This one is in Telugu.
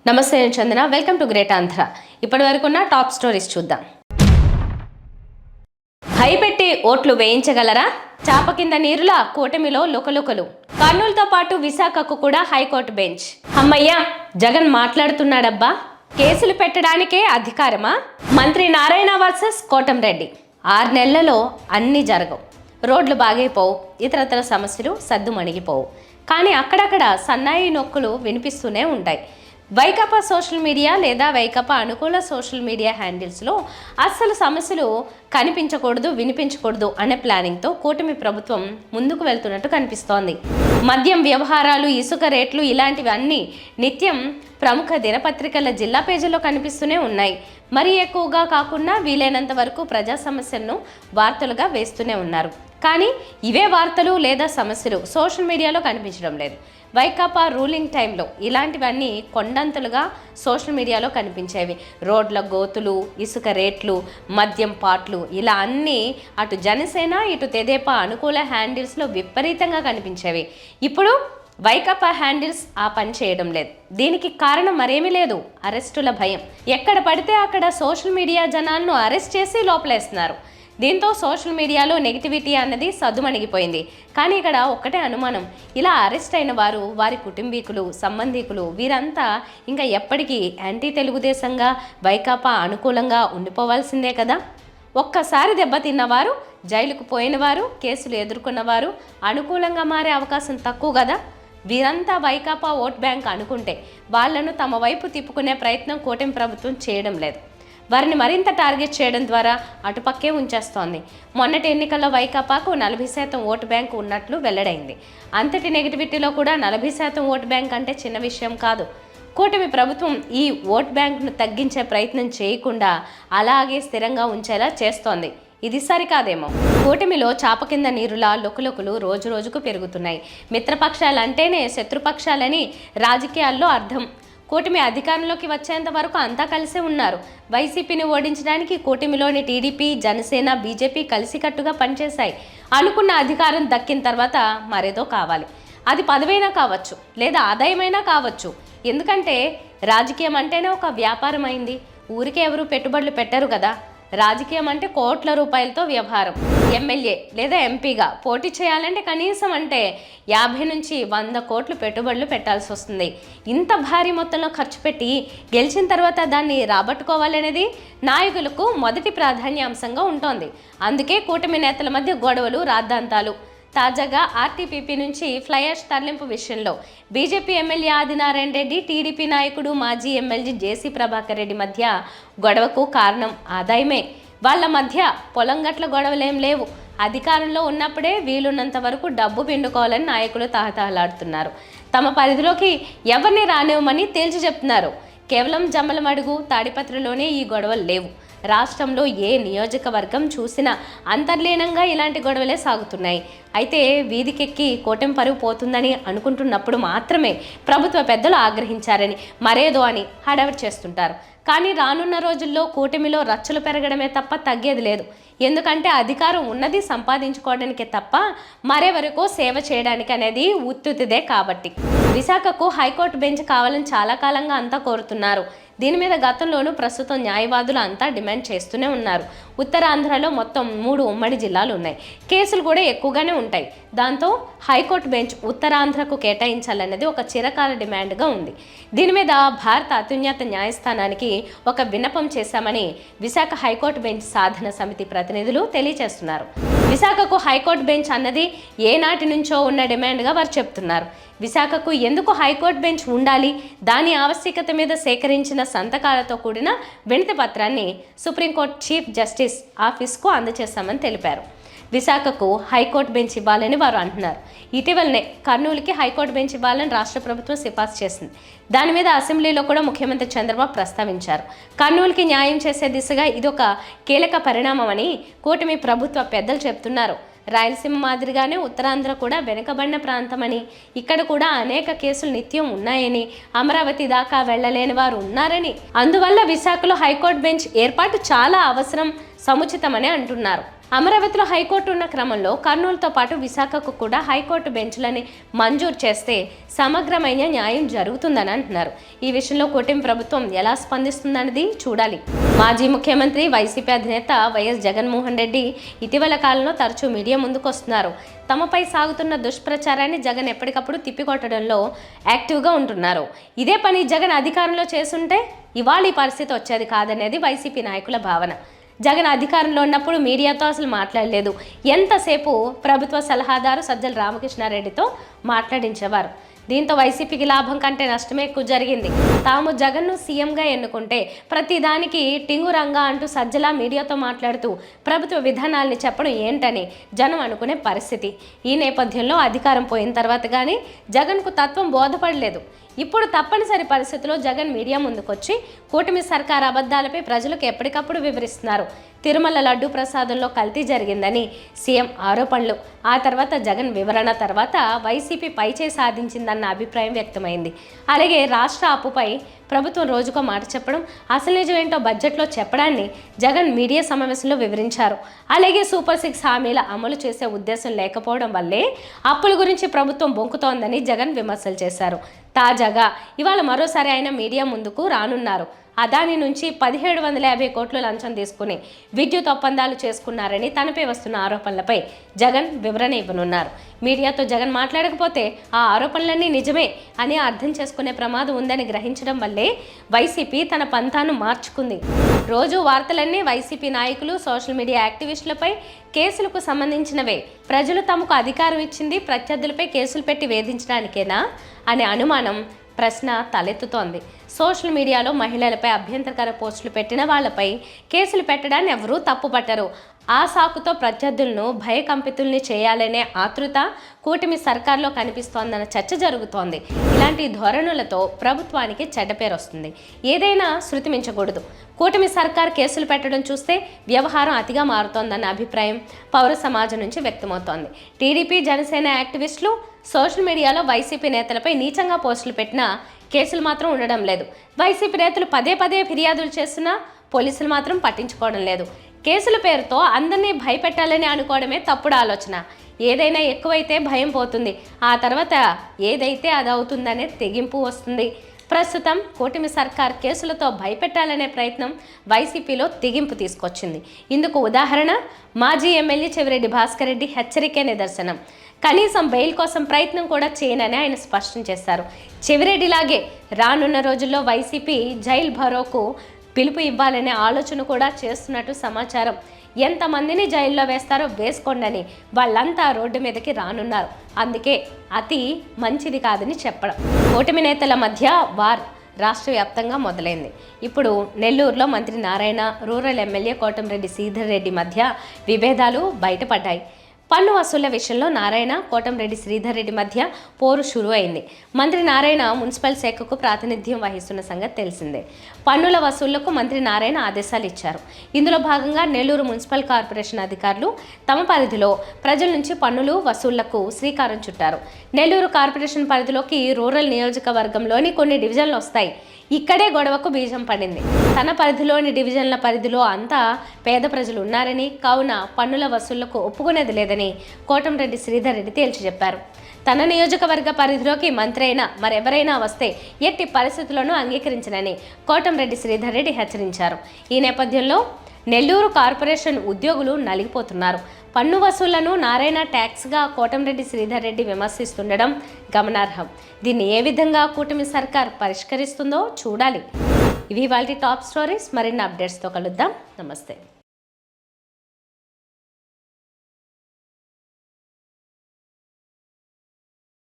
నమస్తే, నేను Chandana. Welcome to great Andhra. ఇప్పటి వరకున్న టాప్ స్టోరీస్ చూద్దాం. భయపెట్టి ఓట్లు వేయించగలరా? చాప కింద నీరుల కూటమిలో లుకలుకలు. కర్నూలుతో పాటు విశాఖకు కూడా హైకోర్టు బెంచ్. అమ్మయ్య, జగన్ మాట్లాడుతున్నాడబ్బా. కేసులు పెట్టడానికే అధికారమా? మంత్రి నారాయణ వర్సెస్ కోటంరెడ్డి. 6 నెలలలో అన్నీ జరగవు. రోడ్లు బాగైపోవు, ఇతరతర సమస్యలు సద్దుమణిగిపోవు. కానీ అక్కడక్కడ సన్నాయి నొక్కులు వినిపిస్తూనే ఉంటాయి. వైకాపా సోషల్ మీడియా లేదా వైకాపా అనుకూల సోషల్ మీడియా హ్యాండిల్స్లో అస్సలు సమస్యలు కనిపించకూడదు, వినిపించకూడదు అనే ప్లానింగ్తో కూటమి ప్రభుత్వం ముందుకు వెళ్తున్నట్టు కనిపిస్తోంది. మద్యం వ్యవహారాలు, ఇసుక రేట్లు ఇలాంటివి అన్నీ నిత్యం ప్రముఖ దినపత్రికల జిల్లా పేజీల్లో కనిపిస్తూనే ఉన్నాయి. మరీ ఎక్కువగా కాకుండా వీలైనంత వరకు ప్రజా సమస్యలను వార్తలుగా వేస్తూనే ఉన్నారు. కానీ ఇవే వార్తలు లేదా సమస్యలు సోషల్ మీడియాలో కనిపించడం లేదు. వైకాపా రూలింగ్ టైంలో ఇలాంటివన్నీ కొండంతలుగా సోషల్ మీడియాలో కనిపించేవి. రోడ్ల గోతులు, ఇసుక రేట్లు, మద్యం పాట్లు ఇలా అన్నీ అటు జనసేన ఇటు తెదేపా అనుకూల హ్యాండిల్స్లో విపరీతంగా కనిపించేవి. ఇప్పుడు వైకాపా హ్యాండిల్స్ ఆ పని చేయడం లేదు. దీనికి కారణం మరేమీ లేదు, అరెస్టుల భయం. ఎక్కడ పడితే అక్కడ సోషల్ మీడియా జనాలను అరెస్ట్ చేసి లోపలేస్తున్నారు. దీంతో సోషల్ మీడియాలో నెగిటివిటీ అన్నది సద్దుమణిగిపోయింది. కానీ ఇక్కడ ఒక్కటే అనుమానం, ఇలా అరెస్ట్ అయిన వారు, వారి కుటుంబీకులు, సంబంధికులు వీరంతా ఇంకా ఎప్పటికీ యాంటీ తెలుగుదేశంగా, వైకాపా అనుకూలంగా ఉండిపోవాల్సిందే కదా. ఒక్కసారి దెబ్బతిన్నవారు, జైలుకు పోయినవారు, కేసులు ఎదుర్కొన్నవారు అనుకూలంగా మారే అవకాశం తక్కువ కదా. వీరంతా వైకాపా ఓట్ బ్యాంక్ అనుకుంటే వాళ్లను తమ వైపు తిప్పుకునే ప్రయత్నం కూటమి ప్రభుత్వం చేయడం లేదు. వారిని మరింత టార్గెట్ చేయడం ద్వారా అటుపక్కే ఉంచేస్తోంది. మొన్నటి ఎన్నికల్లో వైకాపాకు 40% ఓటు బ్యాంకు ఉన్నట్లు వెల్లడైంది. అంతటి నెగిటివిటీలో కూడా 40% ఓటు బ్యాంక్ అంటే చిన్న విషయం కాదు. కూటమి ప్రభుత్వం ఈ ఓట్ బ్యాంక్ను తగ్గించే ప్రయత్నం చేయకుండా అలాగే స్థిరంగా ఉంచేలా చేస్తోంది. ఇది సరికాదేమో. కూటమిలో చాప కింద నీరులా లుకలుకలు రోజు రోజుకు పెరుగుతున్నాయి. మిత్రపక్షాలంటేనే శత్రుపక్షాలని రాజకీయాల్లో అర్థం. కూటమి అధికారంలోకి వచ్చేంత వరకు అంతా కలిసే ఉన్నారు. వైసీపీని ఓడించడానికి కూటమిలోని టీడీపీ, జనసేన, బీజేపీ కలిసికట్టుగా పనిచేశాయి. అనుకున్న అధికారం దక్కిన తర్వాత మరేదో కావాలి. అది పదవైనా కావచ్చు, లేదా ఆదాయమైనా కావచ్చు. ఎందుకంటే రాజకీయం అంటేనే ఒక వ్యాపారం అయింది. ఊరికే ఎవరు పెట్టుబడులు పెట్టరు కదా. రాజకీయం అంటే కోట్ల రూపాయలతో వ్యవహారం. ఎమ్మెల్యే లేదా ఎంపీగా పోటీ చేయాలంటే కనీసం అంటే 50 నుంచి 100 కోట్లు పెట్టుబడులు పెట్టాల్సి వస్తుంది. ఇంత భారీ మొత్తంలో ఖర్చు పెట్టి గెలిచిన తర్వాత దాన్ని రాబట్టుకోవాలనేది నాయకులకు మొదటి ప్రాధాన్యాంశంగా ఉంటుంది. అందుకే కూటమి నేతల మధ్య గొడవలు, రాద్ధాంతాలు. తాజాగా ఆర్టీపీపీ నుంచి ఫ్లైయర్స్ తరలింపు విషయంలో BJP MLA Adinarayana Reddy, TDP నాయకుడు మాజీ ఎమ్మెల్యే జేసీ ప్రభాకర్ రెడ్డి మధ్య గొడవకు కారణం ఆదాయమే. వాళ్ళ మధ్య పొలం గట్ల గొడవలేం లేవు. అధికారంలో ఉన్నప్పుడే వీలున్నంత వరకు డబ్బు పిండుకోవాలని నాయకులు తహతహలాడుతున్నారు. తమ పరిధిలోకి ఎవరిని రానివ్వమని తేల్చి చెప్తున్నారు. కేవలం జమ్మలమడుగు, తాడిపత్రిలోనే ఈ గొడవలు లేవు. రాష్ట్రంలో ఏ నియోజకవర్గం చూసినా అంతర్లీనంగా ఇలాంటి గొడవలే సాగుతున్నాయి. అయితే వీధికెక్కి కూటమి పరువు పోతుందని అనుకుంటున్నప్పుడు మాత్రమే ప్రభుత్వ పెద్దలు ఆగ్రహించారని, మరేదో అని హడావిడి చేస్తుంటారు. కానీ రానున్న రోజుల్లో కూటమిలో రచ్చలు పెరగడమే తప్ప తగ్గేది లేదు. ఎందుకంటే అధికారం ఉన్నది సంపాదించుకోవడానికే తప్ప మరెవరికో సేవ చేయడానికి అనేది ఉత్తుతిదే కాబట్టి. విశాఖకు హైకోర్టు బెంచ్ కావాలని చాలా కాలంగా అంతా కోరుతున్నారు. దీని మీద గతంలోనూ ప్రస్తుతం న్యాయవాదులు అంతా డిమాండ్ చేస్తూనే ఉన్నారు. ఉత్తరాంధ్రలో మొత్తం 3 ఉమ్మడి జిల్లాలు ఉన్నాయి. కేసులు కూడా ఎక్కువగానే ఉంటాయి. దాంతో హైకోర్టు బెంచ్ ఉత్తరాంధ్రకు కేటాయించాలన్నది ఒక చిరకాల డిమాండ్గా ఉంది. దీని మీద భారత అత్యున్నత న్యాయస్థానానికి ఒక విన్నపం చేశామని విశాఖ హైకోర్టు బెంచ్ సాధన సమితి ప్రతినిధులు తెలియజేస్తున్నారు. విశాఖకు హైకోర్టు బెంచ్ అన్నది ఏనాటి నుంచో ఉన్న డిమాండ్గా వారు చెప్తున్నారు. విశాఖకు ఎందుకు హైకోర్టు బెంచ్ ఉండాలి, దాని ఆవశ్యకత మీద సేకరించిన సంతకాలతో కూడిన వినతి పత్రాన్ని సుప్రీంకోర్టు చీఫ్ జస్టిస్ ఆఫీస్కు అందజేశామని తెలిపారు. విశాఖకు హైకోర్టు బెంచ్ ఇవ్వాలని వారు అంటున్నారు. ఇటీవలనే కర్నూలుకి హైకోర్టు బెంచ్ ఇవ్వాలని రాష్ట్ర ప్రభుత్వం సిఫార్సు చేసింది. దాని మీద అసెంబ్లీలో కూడా ముఖ్యమంత్రి చంద్రబాబు ప్రస్తావించారు. కర్నూలుకి న్యాయం చేసే దిశగా ఇది ఒక కీలక పరిణామమని కూటమి ప్రభుత్వ పెద్దలు చెప్తున్నారు. రాయలసీమ మాదిరిగానే ఉత్తరాంధ్ర కూడా వెనుకబడిన ప్రాంతమని, ఇక్కడ కూడా అనేక కేసులు నిత్యం ఉన్నాయని, అమరావతి దాకా వెళ్లలేని వారు ఉన్నారని, అందువల్ల విశాఖలో హైకోర్టు బెంచ్ ఏర్పాటు చాలా అవసరం, సముచితమని అంటున్నారు. అమరావతిలో హైకోర్టు ఉన్న క్రమంలో కర్నూలుతో పాటు విశాఖకు కూడా హైకోర్టు బెంచ్లని మంజూరు చేస్తే సమగ్రమైన న్యాయం జరుగుతుందని అంటున్నారు. ఈ విషయంలో కూటమి ప్రభుత్వం ఎలా స్పందిస్తుందన్నది చూడాలి. మాజీ ముఖ్యమంత్రి వైసీపీ అధినేత వైఎస్ జగన్మోహన్ రెడ్డి ఇటీవల కాలంలో తరచూ మీడియా ముందుకు వస్తున్నారు. తమపై సాగుతున్న దుష్ప్రచారాన్ని జగన్ ఎప్పటికప్పుడు తిప్పికొట్టడంలో యాక్టివ్గా ఉంటున్నారు. ఇదే పని జగన్ అధికారంలో చేస్తుంటే ఇవాళ ఈ పరిస్థితి వచ్చేది కాదనేది వైసీపీ నాయకుల భావన. జగన్ అధికారంలో ఉన్నప్పుడు మీడియాతో అసలు మాట్లాడలేదు. ఎంతసేపు ప్రభుత్వ సలహాదారు సజ్జల రామకృష్ణారెడ్డితో మాట్లాడించేవారు. దీంతో వైసీపీకి లాభం కంటే నష్టమే ఎక్కువ జరిగింది. తాము జగన్ను సీఎంగా ఎన్నుకుంటే ప్రతిదానికి టింగురంగా అంటూ సజ్జల మీడియాతో మాట్లాడుతూ ప్రభుత్వ విధానాల్ని చెప్పడం ఏంటని జనం అనుకునే పరిస్థితి. ఈ నేపథ్యంలో అధికారం పోయిన తర్వాత కానీ జగన్కు తత్వం బోధపడలేదు. ఇప్పుడు తప్పనిసరి పరిస్థితుల్లో జగన్ మీడియా ముందుకొచ్చి కూటమి సర్కార్ అబద్ధాలపై ప్రజలకు ఎప్పటికప్పుడు వివరిస్తున్నారు. తిరుమల లడ్డు ప్రసాదంలో కల్తీ జరిగిందని సీఎం ఆరోపణలు, ఆ తర్వాత జగన్ వివరణ తర్వాత వైసీపీ పైచే సాధించిందన్న అభిప్రాయం వ్యక్తమైంది. అలాగే రాష్ట్ర అప్పుపై ప్రభుత్వం రోజుకో మాట చెప్పడం, అసలు నిజం ఏంటో బడ్జెట్లో చెప్పడాన్ని జగన్ మీడియా సమావేశంలో వివరించారు. అలాగే సూపర్ 6 హామీల అమలు చేసే ఉద్దేశం లేకపోవడం వల్లే అప్పుల గురించి ప్రభుత్వం బొంకుతోందని జగన్ విమర్శలు చేశారు. తాజాగా ఇవాళ మరోసారి ఆయన మీడియా ముందుకు రానున్నారు. అదాని నుంచి 1750 కోట్లు లంచం తీసుకుని విద్యుత్ ఒప్పందాలు చేసుకున్నారని తనపై వస్తున్న ఆరోపణలపై జగన్ వివరణ ఇవ్వనున్నారు. మీడియాతో జగన్ మాట్లాడకపోతే ఆ ఆరోపణలన్నీ నిజమే అని అర్థం చేసుకునే ప్రమాదం ఉందని గ్రహించడం వల్లే వైసీపీ తన పంతాను మార్చుకుంది. రోజు వార్తలన్నీ వైసీపీ నాయకులు, సోషల్ మీడియా యాక్టివిస్టులపై కేసులకు సంబంధించినవే. ప్రజలు తమకు అధికారం ఇచ్చింది ప్రత్యర్థులపై కేసులు పెట్టి వేధించడానికేనా అనే అనుమానం, ప్రశ్న తలెత్తుతోంది. సోషల్ మీడియాలో మహిళలపై అభ్యంతరకర పోస్టులు పెట్టిన వాళ్లపై కేసులు పెట్టడాన్ని ఎవరూ తప్పుపట్టరు. ఆ సాకుతో ప్రత్యర్థులను భయకంపితుల్ని చేయాలనే ఆతృత కూటమి సర్కార్లో కనిపిస్తోందన్న చర్చ జరుగుతోంది. ఇలాంటి ధోరణులతో ప్రభుత్వానికి చెడ్డ పేరు వస్తుంది. ఏదైనా శృతి మించకూడదు. కూటమి సర్కార్ కేసులు పెట్టడం చూస్తే వ్యవహారం అతిగా మారుతోందన్న అభిప్రాయం పౌర సమాజం నుంచి వ్యక్తమవుతోంది. టీడీపీ, జనసేన యాక్టివిస్టులు సోషల్ మీడియాలో వైసీపీ నేతలపై నీచంగా పోస్టులు పెట్టినా కేసులు మాత్రం ఉండడం లేదు. వైసీపీ నేతలు పదే పదే ఫిర్యాదులు చేస్తున్నా పోలీసులు మాత్రం పట్టించుకోవడం లేదు. కేసుల పేరుతో అందరినీ భయపెట్టాలని అనుకోవడమే తప్పుడు ఆలోచన. ఏదైనా ఎక్కువైతే భయం పోతుంది, ఆ తర్వాత ఏదైతే అది అవుతుందనే తెగింపు వస్తుంది. ప్రస్తుతం కూటమి సర్కార్ కేసులతో భయపెట్టాలనే ప్రయత్నం వైసీపీలో తెగింపు తీసుకొచ్చింది. ఇందుకు ఉదాహరణ మాజీ ఎమ్మెల్యే చెవిరెడ్డి భాస్కర్ రెడ్డి హెచ్చరికే నిదర్శనం. కనీసం బెయిల్ కోసం ప్రయత్నం కూడా చేయనని ఆయన స్పష్టం చేశారు. చెవిరెడ్డిలాగే రానున్న రోజుల్లో వైసీపీ జైల్ భరోకు పిలుపు ఇవ్వాలనే ఆలోచన కూడా చేస్తున్నట్టు సమాచారం. ఎంతమందిని జైల్లో వేస్తారో వేసుకోండని వాళ్ళంతా రోడ్డు మీదకి రానున్నారు. అందుకే అతి మంచిది కాదని చెప్పడం. కూటమి నేతల మధ్య వార్ రాష్ట్ర వ్యాప్తంగా మొదలైంది. ఇప్పుడు నెల్లూరులో మంత్రి నారాయణ, రూరల్ ఎమ్మెల్యే కోటంరెడ్డి శ్రీధర్ రెడ్డి మధ్య విభేదాలు బయటపడ్డాయి. పన్ను వసూళ్ల విషయంలో నారాయణ, కోటంరెడ్డి శ్రీధర్ రెడ్డి మధ్య పోరు షురు అయింది. మంత్రి నారాయణ మున్సిపల్ శాఖకు ప్రాతినిధ్యం వహిస్తున్న సంగతి తెలిసిందే. పన్నుల వసూళ్లకు మంత్రి నారాయణ ఆదేశాలు ఇచ్చారు. ఇందులో భాగంగా నెల్లూరు మున్సిపల్ కార్పొరేషన్ అధికారులు తమ పరిధిలో ప్రజల నుంచి పన్నులు వసూళ్లకు శ్రీకారం చుట్టారు. నెల్లూరు కార్పొరేషన్ పరిధిలోకి రూరల్ నియోజకవర్గంలోని కొన్ని డివిజన్లు వస్తాయి. ఇక్కడే గొడవకు బీజం పడింది. తన పరిధిలోని డివిజన్ల పరిధిలో అంతా పేద ప్రజలు ఉన్నారని, కావున పన్నుల వసూళ్లకు ఒప్పుకునేది లేదని కోటంరెడ్డి శ్రీధర్ రెడ్డి తేల్చి చెప్పారు. తన నియోజకవర్గ పరిధిలోకి మంత్రి అయినా మరెవరైనా వస్తే ఎట్టి పరిస్థితుల్లోనూ అంగీకరించనని కోటంరెడ్డి శ్రీధర్ రెడ్డి హెచ్చరించారు. ఈ నేపథ్యంలో నెల్లూరు కార్పొరేషన్ ఉద్యోగులు నలిగిపోతున్నారు. పన్ను వసూళ్లను నారాయణ ట్యాక్స్గా కోటంరెడ్డి శ్రీధర్ రెడ్డి విమర్శిస్తుండడం గమనార్హం. దీన్ని ఏ విధంగా కూటమి సర్కార్ పరిష్కరిస్తుందో చూడాలి. ఇవి వాళ్ళ టాప్ స్టోరీస్. మరిన్ని అప్డేట్స్తో కలుద్దాం. నమస్తే.